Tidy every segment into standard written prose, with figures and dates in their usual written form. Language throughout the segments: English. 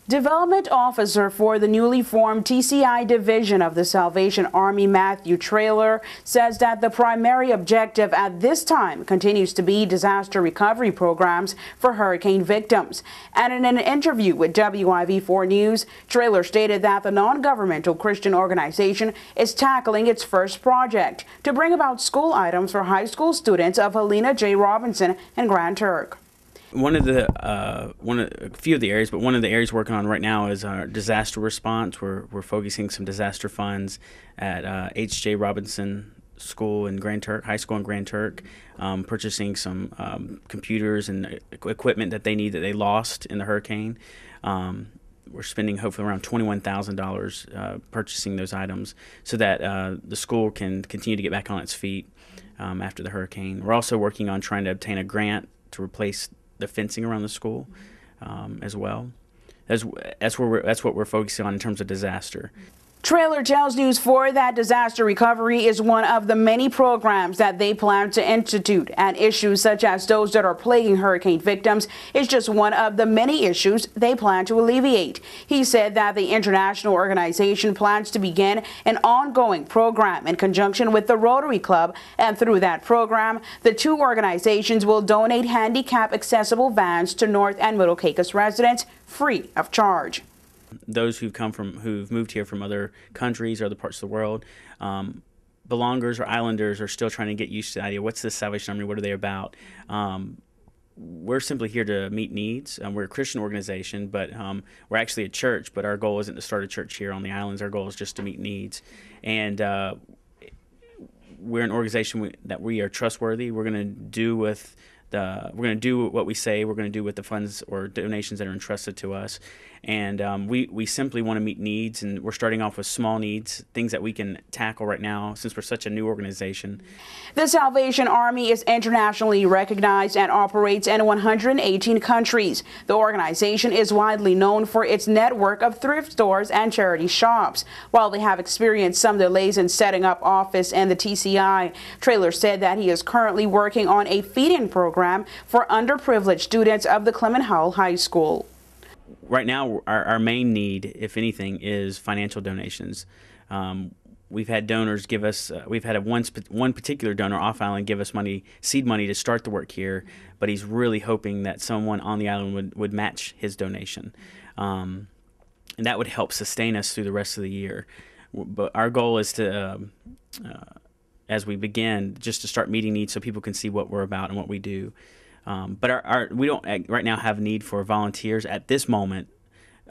Development Officer for the newly formed TCI Division of the Salvation Army, Matthew Traylor, says that the primary objective at this time continues to be disaster recovery programs for hurricane victims. And in an interview with WIV4 News, Traylor stated that the non-governmental Christian organization is tackling its first project to bring about school items for high school students of Helena J. Robinson and Grand Turk. One of a few of the areas, but one of the areas we're working on right now is our disaster response. We're focusing some disaster funds at H.J. Robinson School in Grand Turk, High School in Grand Turk, purchasing some computers and equipment that they need that they lost in the hurricane. We're spending hopefully around $21,000 purchasing those items so that the school can continue to get back on its feet after the hurricane. We're also working on trying to obtain a grant to replace the fencing around the school as well. That's what we're focusing on in terms of disaster. Traylor tells News 4 that disaster recovery is one of the many programs that they plan to institute, and issues such as those that are plaguing hurricane victims is just one of the many issues they plan to alleviate. He said that the international organization plans to begin an ongoing program in conjunction with the Rotary Club, and through that program, the two organizations will donate handicap accessible vans to North and Middle Caicos residents free of charge. Those who've moved here from other countries or other parts of the world, belongers or islanders are still trying to get used to the idea, what's the Salvation Army, what are they about? We're simply here to meet needs. We're a Christian organization, but we're actually a church, but our goal isn't to start a church here on the islands. Our goal is just to meet needs. And we're an organization that we are trustworthy. We're going to do what we say. We're going to do with the funds or donations that are entrusted to us, and we simply want to meet needs. And we're starting off with small needs, things that we can tackle right now since we're such a new organization. The Salvation Army is internationally recognized and operates in 118 countries. The organization is widely known for its network of thrift stores and charity shops. While they have experienced some delays in setting up office in the TCI, Traylor said that he is currently working on a feed-in program for underprivileged students of the Clement Howell High School. Right now, our main need, if anything, is financial donations. We've had donors give us, we've had one particular donor off island give us money, seed money to start the work here, but he's really hoping that someone on the island would match his donation. And that would help sustain us through the rest of the year. But our goal is to, as we begin, just to start meeting needs so people can see what we're about and what we do. But we don't right now have need for volunteers at this moment,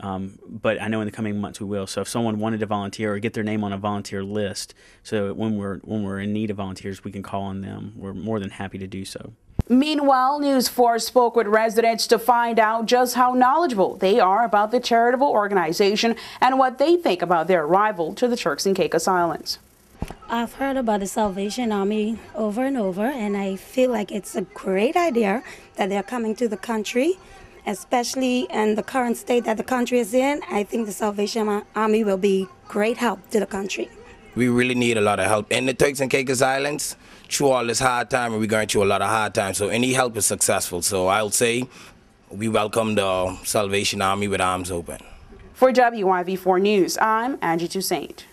but I know in the coming months we will. So if someone wanted to volunteer or get their name on a volunteer list, so when we're in need of volunteers, we can call on them. We're more than happy to do so. Meanwhile, News 4 spoke with residents to find out just how knowledgeable they are about the charitable organization and what they think about their arrival to the Turks and Caicos Islands. I've heard about the Salvation Army over and over, and I feel like it's a great idea that they're coming to the country, especially in the current state that the country is in. I think the Salvation Army will be great help to the country. We really need a lot of help in the Turks and Caicos Islands through all this hard time, and we're going through a lot of hard times, so any help is successful. So I'll say we welcome the Salvation Army with arms open. For WIV4 News, I'm Angie Toussaint.